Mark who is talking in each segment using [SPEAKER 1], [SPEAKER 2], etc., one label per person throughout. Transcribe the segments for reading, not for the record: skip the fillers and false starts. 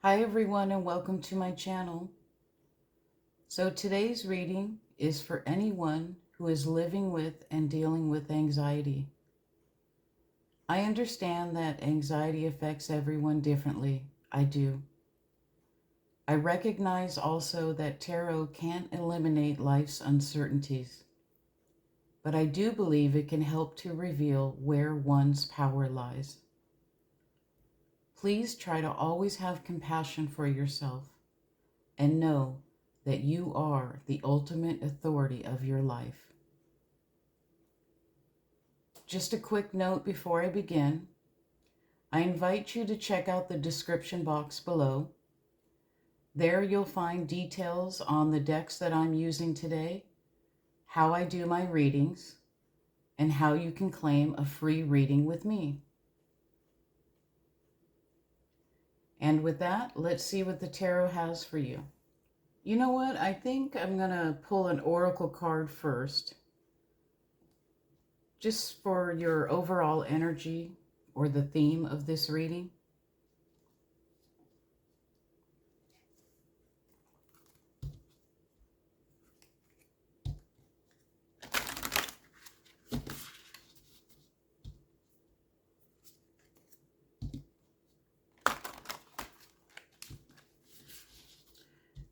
[SPEAKER 1] Hi everyone and welcome to my channel. So today's reading is for anyone who is living with and dealing with anxiety. I understand that anxiety affects everyone differently. I do. I recognize also that tarot can't eliminate life's uncertainties, but I do believe it can help to reveal where one's power lies. Please try to always have compassion for yourself and know that you are the ultimate authority of your life. Just a quick note before I begin. I invite you to check out the description box below. There you'll find details on the decks that I'm using today, how I do my readings, and how you can claim a free reading with me. And with that, let's see what the tarot has for you. You know what? I think I'm going to pull an oracle card first, just for your overall energy or the theme of this reading.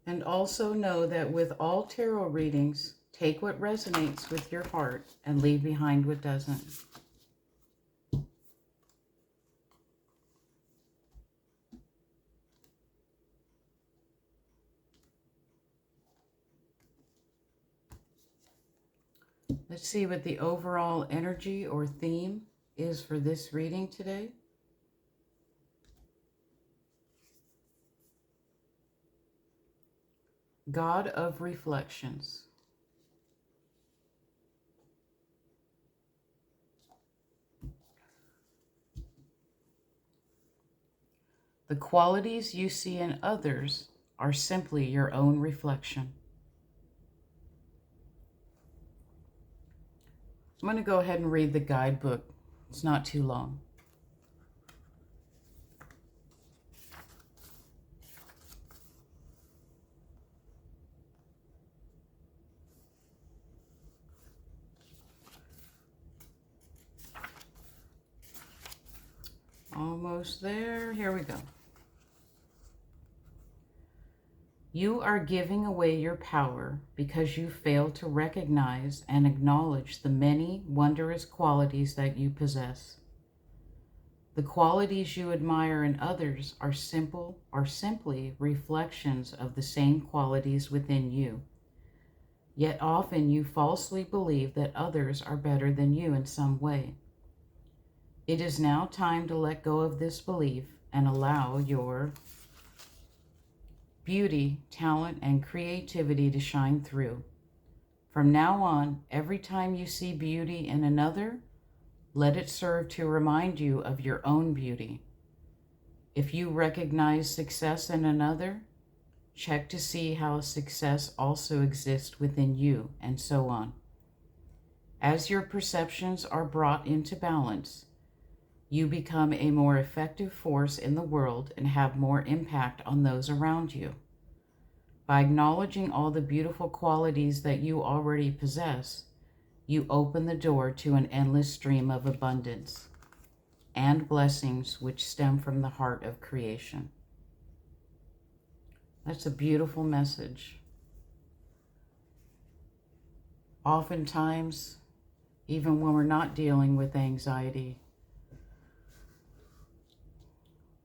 [SPEAKER 1] And also know that with all tarot readings, take what resonates with your heart and leave behind what doesn't. Let's see what the overall energy or theme is for this reading today. God of Reflections. The qualities you see in others are simply your own reflection. I'm going to go ahead and read the guidebook. It's not too long. Almost there. Here we go. You are giving away your power because you fail to recognize and acknowledge the many wondrous qualities that you possess. The qualities you admire in others are simply reflections of the same qualities within you. Yet often you falsely believe that others are better than you in some way. It is now time to let go of this belief and allow your beauty, talent, and creativity to shine through. From now on, every time you see beauty in another, let it serve to remind you of your own beauty. If you recognize success in another, check to see how success also exists within you, and so on. As your perceptions are brought into balance, you become a more effective force in the world and have more impact on those around you. By acknowledging all the beautiful qualities that you already possess, you open the door to an endless stream of abundance and blessings which stem from the heart of creation. That's a beautiful message. Oftentimes, even when we're not dealing with anxiety,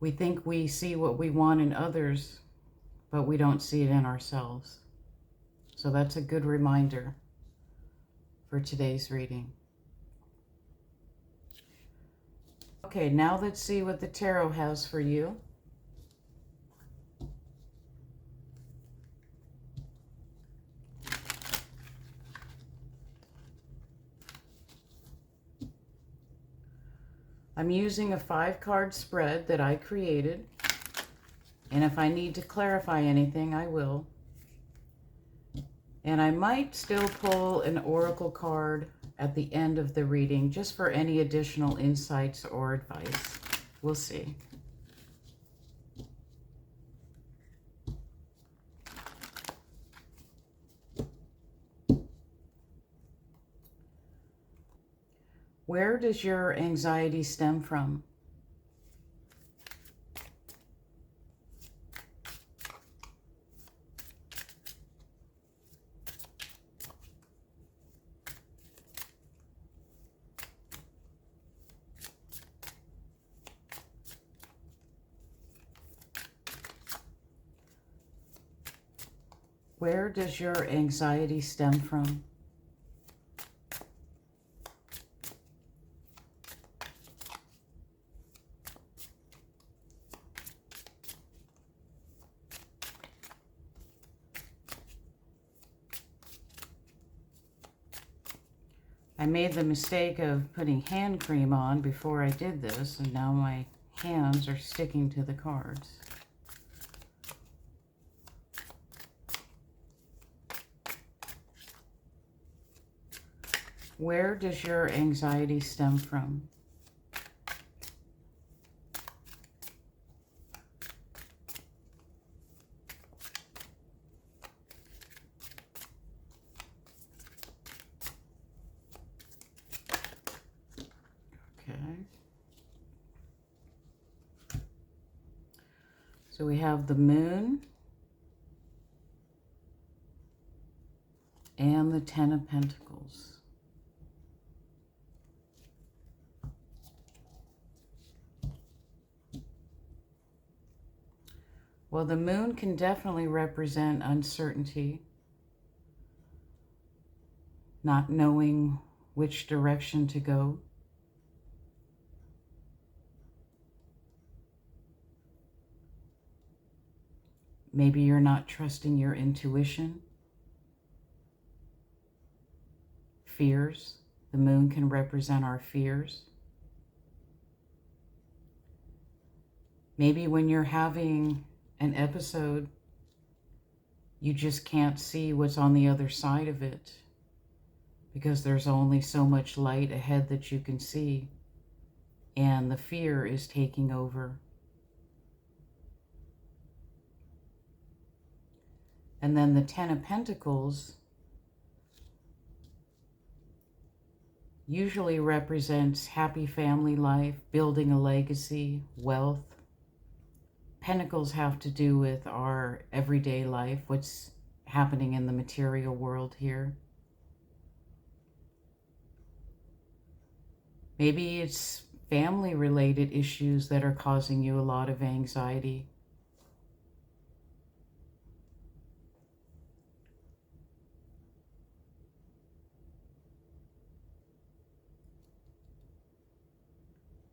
[SPEAKER 1] we think we see what we want in others, but we don't see it in ourselves. So that's a good reminder for today's reading. Okay, now let's see what the tarot has for you. I'm using a 5-card spread that I created, and if I need to clarify anything, I will. And I might still pull an oracle card at the end of the reading, just for any additional insights or advice. We'll see. Where does your anxiety stem from? Where does your anxiety stem from? I made the mistake of putting hand cream on before I did this, and now my hands are sticking to the cards. Where does your anxiety stem from? Okay. So we have the Moon and the Ten of Pentacles. Well, the Moon can definitely represent uncertainty, not knowing which direction to go. Maybe you're not trusting your intuition. Fears. The Moon can represent our fears. Maybe when you're having an episode, you just can't see what's on the other side of it because there's only so much light ahead that you can see, and the fear is taking over. And then the Ten of Pentacles usually represents happy family life, building a legacy, wealth. Pentacles have to do with our everyday life, what's happening in the material world here. Maybe it's family-related issues that are causing you a lot of anxiety.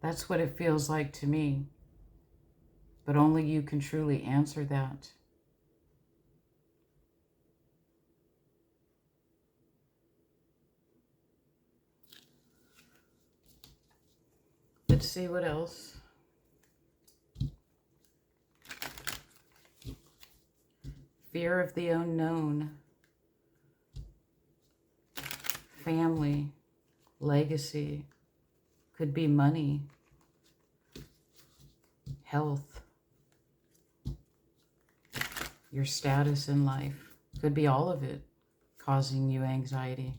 [SPEAKER 1] That's what it feels like to me. But only you can truly answer that. Let's see what else. Fear of the unknown. Family. Legacy. Could be money. Health. Your status in life. Could be all of it causing you anxiety.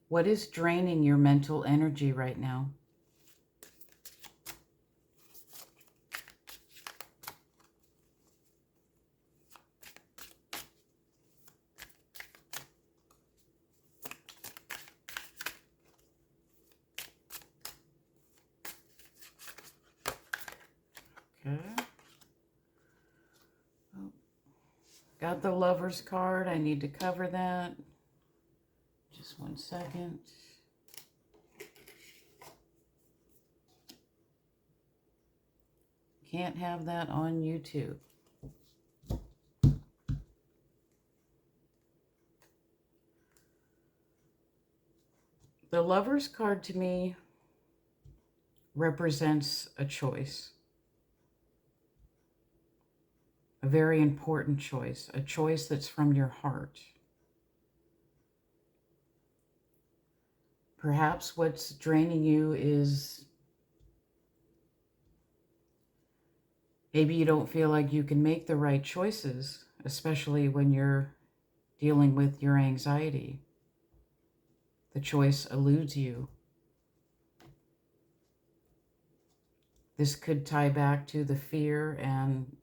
[SPEAKER 1] What is draining your mental energy right now? Okay. Oh. Got the Lover's card. I need to cover that. Just 1 second. Can't have that on YouTube. The Lover's card to me represents a choice. A very important choice. A choice that's from your heart. Perhaps what's draining you is Maybe you don't feel like you can make the right choices, especially when you're dealing with your anxiety. The choice eludes you. This could tie back to the fear and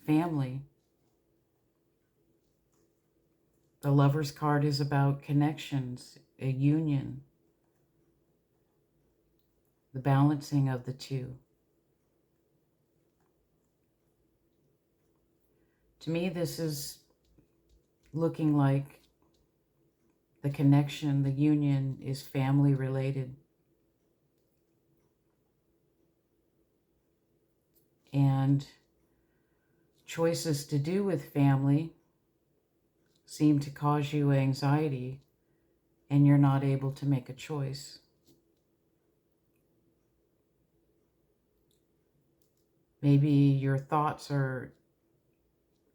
[SPEAKER 1] family. The Lover's card is about connections, a union, the balancing of the two. To me, this is looking like the connection, the union is family related. And choices to do with family seem to cause you anxiety, and you're not able to make a choice. Maybe your thoughts are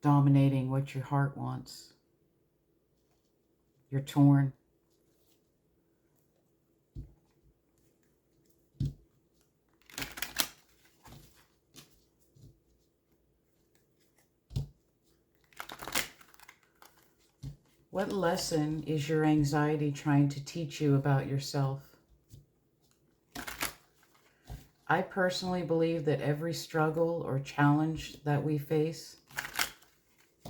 [SPEAKER 1] dominating what your heart wants. You're torn. What lesson is your anxiety trying to teach you about yourself? I personally believe that every struggle or challenge that we face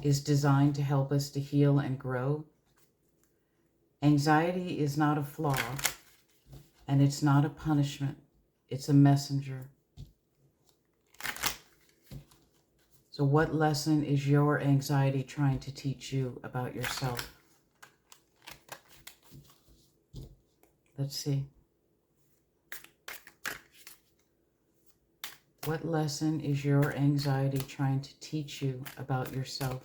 [SPEAKER 1] is designed to help us to heal and grow. Anxiety is not a flaw, and it's not a punishment. It's a messenger. So what lesson is your anxiety trying to teach you about yourself? Let's see. What lesson is your anxiety trying to teach you about yourself?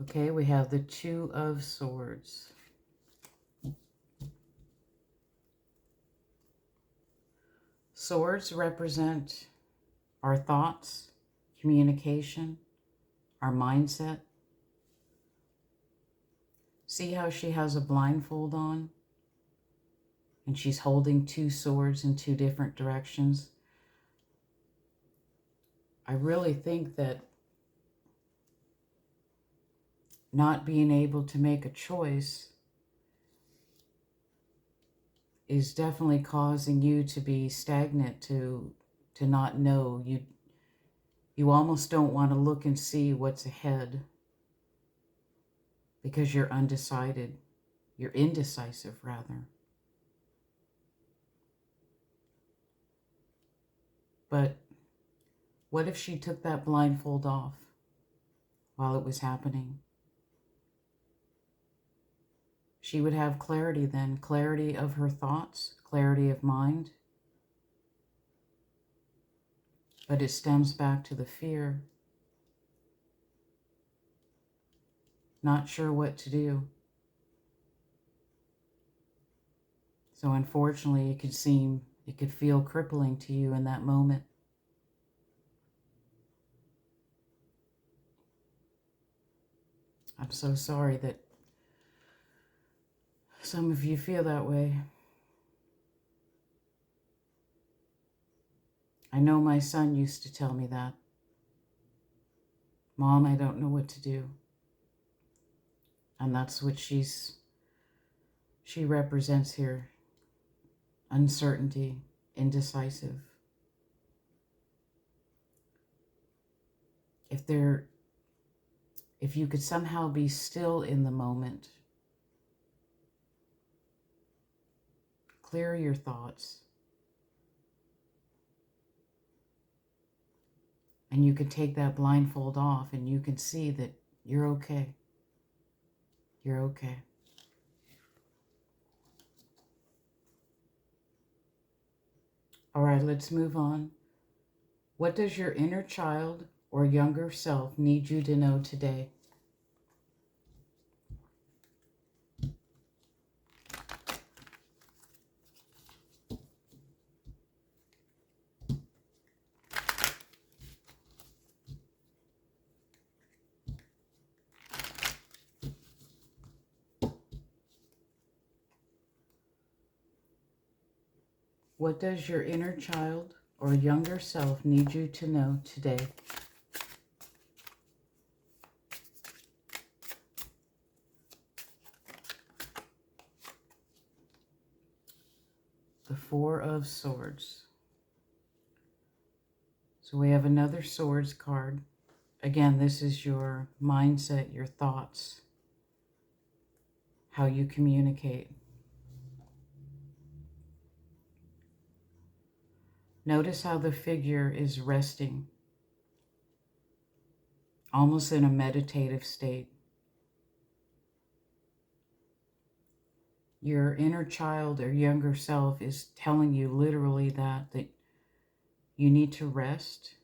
[SPEAKER 1] Okay, we have the Two of Swords. Swords represent our thoughts, communication, our mindset. See how she has a blindfold on? And she's holding two swords in two different directions. I really think that not being able to make a choice is definitely causing you to be stagnant, to not know. You almost don't want to look and see what's ahead because you're undecided. You're indecisive, rather. But what if she took that blindfold off while it was happening? She would have clarity then, clarity of her thoughts, clarity of mind. But it stems back to the fear. Not sure what to do. So unfortunately, it could feel crippling to you in that moment. I'm so sorry that some of you feel that way. I know my son used to tell me that. Mom, I don't know what to do. And that's what she represents here. Uncertainty, indecisive. If you could somehow be still in the moment, clear your thoughts, and you can take that blindfold off and you can see that you're okay. You're okay. All right, let's move on. What does your inner child or younger self need you to know today? What does your inner child or younger self need you to know today? The Four of Swords. So we have another Swords card. Again, this is your mindset, your thoughts, how you communicate. Notice how the figure is resting, almost in a meditative state. Your inner child or younger self is telling you literally that you need to rest,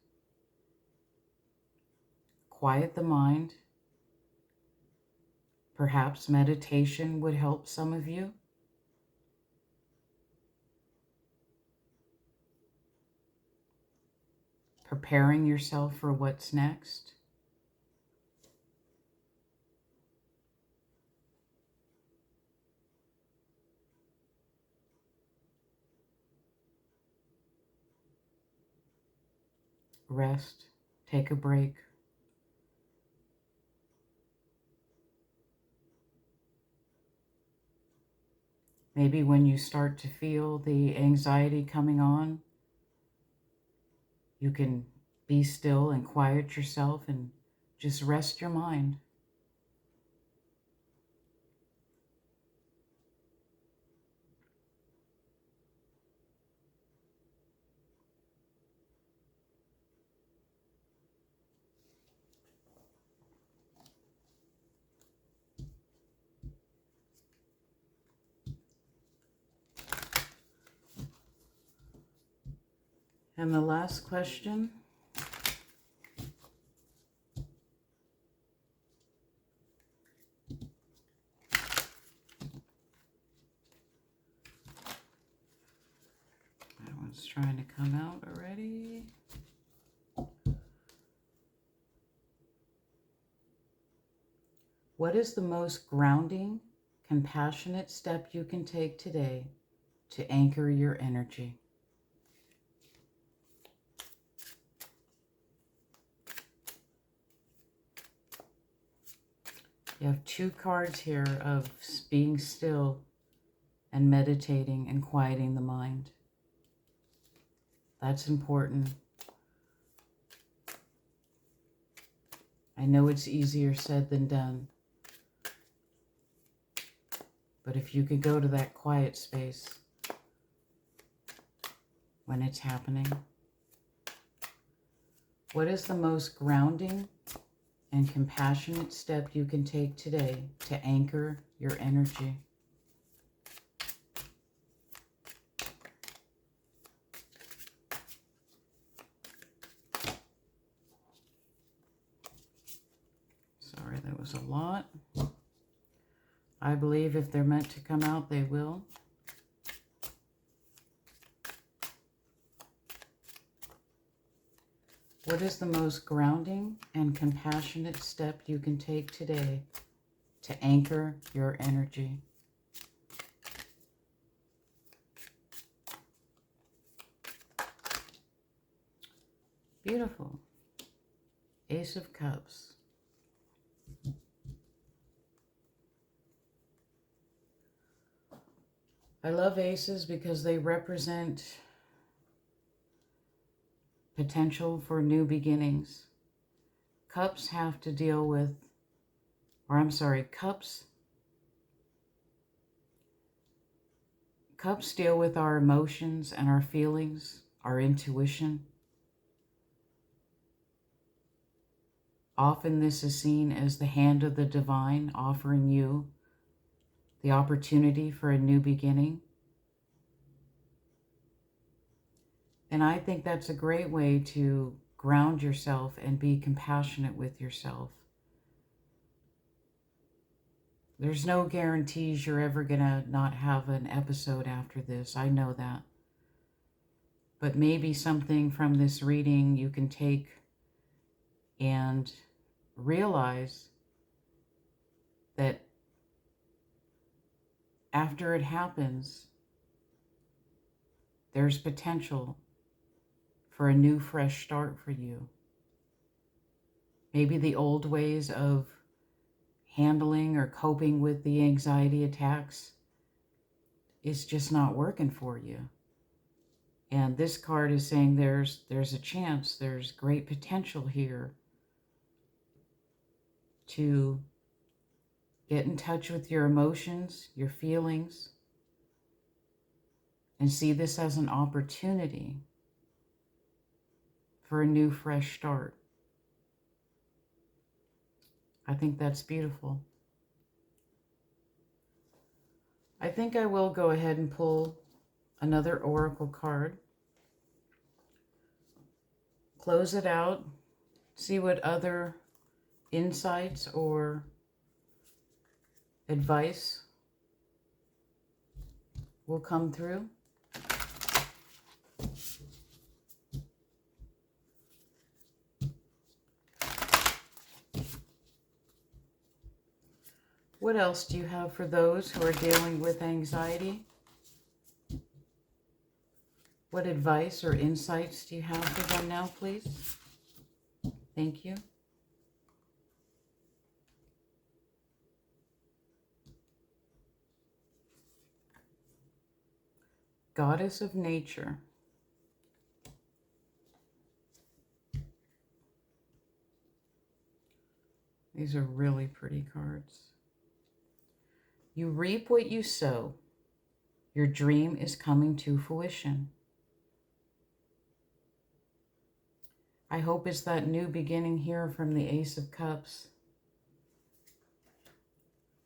[SPEAKER 1] quiet the mind. Perhaps meditation would help some of you. Preparing yourself for what's next. Rest, take a break. Maybe when you start to feel the anxiety coming on, you can be still and quiet yourself and just rest your mind. And the last question. That one's trying to come out already. What is the most grounding, compassionate step you can take today to anchor your energy? You have two cards here of being still and meditating and quieting the mind. That's important. I know it's easier said than done. But if you could go to that quiet space when it's happening. What is the most grounding and compassionate step you can take today to anchor your energy? Sorry, that was a lot. I believe if they're meant to come out, they will. What is the most grounding and compassionate step you can take today to anchor your energy? Beautiful. Ace of Cups. I love aces because they represent potential for new beginnings. Cups have to deal with, cups deal with our emotions and our feelings, our intuition. Often this is seen as the hand of the divine offering you the opportunity for a new beginning. And I think that's a great way to ground yourself and be compassionate with yourself. There's no guarantees you're ever gonna not have an episode after this. I know that. But maybe something from this reading you can take and realize that after it happens, there's potential for a new, fresh start for you. Maybe the old ways of handling or coping with the anxiety attacks is just not working for you. And this card is saying there's a chance, there's great potential here to get in touch with your emotions, your feelings, and see this as an opportunity for a new, fresh start. I think that's beautiful. I think I will go ahead and pull another oracle card. Close it out. See what other insights or advice will come through. What else do you have for those who are dealing with anxiety? What advice or insights do you have for them now, please? Thank you. Goddess of Nature. These are really pretty cards. You reap what you sow. Your dream is coming to fruition. I hope it's that new beginning here from the Ace of Cups.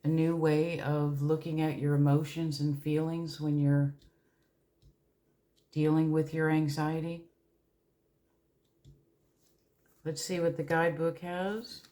[SPEAKER 1] A new way of looking at your emotions and feelings when you're dealing with your anxiety. Let's see what the guidebook has.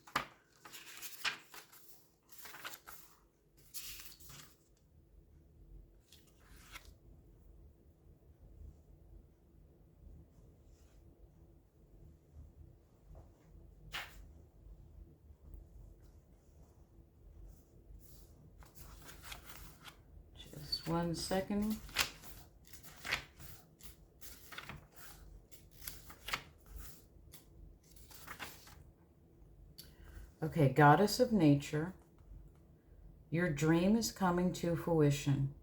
[SPEAKER 1] Just 1 second. Okay, Goddess of Nature, your dream is coming to fruition.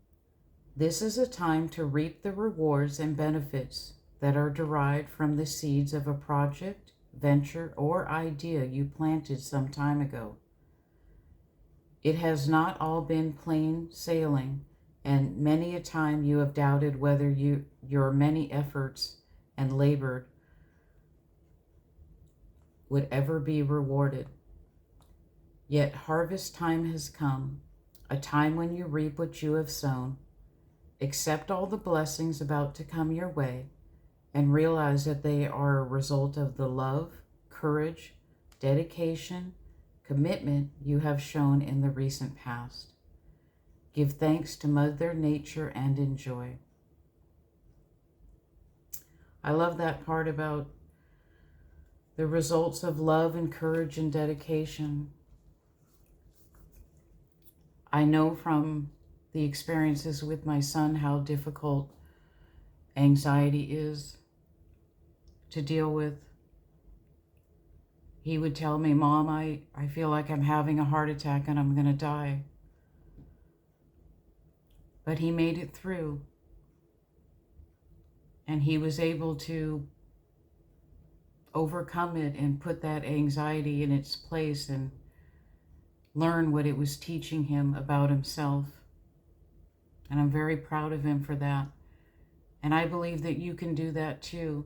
[SPEAKER 1] This is a time to reap the rewards and benefits that are derived from the seeds of a project, venture, or idea you planted some time ago. It has not all been plain sailing, and many a time you have doubted whether your many efforts and labored would ever be rewarded. Yet harvest time has come, a time when you reap what you have sown. Accept all the blessings about to come your way and realize that they are a result of the love, courage, dedication, commitment you have shown in the recent past. Give thanks to Mother Nature and enjoy. I love that part about the results of love and courage and dedication. I know from the experiences with my son how difficult anxiety is to deal with. He would tell me, Mom, I feel like I'm having a heart attack and I'm going to die. But he made it through. And he was able to overcome it and put that anxiety in its place and learn what it was teaching him about himself. And I'm very proud of him for that. And I believe that you can do that too.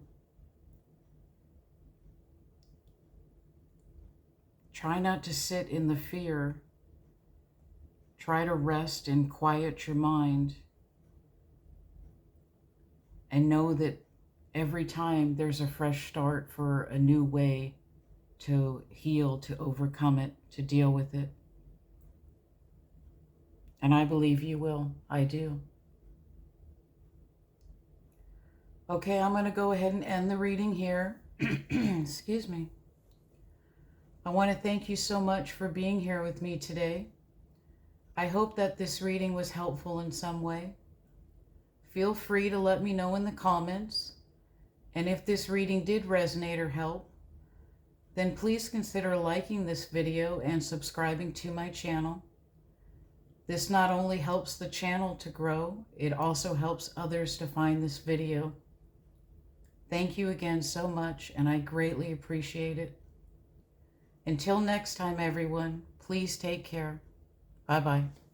[SPEAKER 1] Try not to sit in the fear. Try to rest and quiet your mind. And know that every time there's a fresh start for a new way to heal, to overcome it, to deal with it. And I believe you will. I do. Okay, I'm going to go ahead and end the reading here. Excuse me. I want to thank you so much for being here with me today. I hope that this reading was helpful in some way. feel free to let me know in the comments. And if this reading did resonate or help, then please consider liking this video and subscribing to my channel. This not only helps the channel to grow, it also helps others to find this video. Thank you again so much, and I greatly appreciate it. Until next time, everyone, please take care. Bye-bye.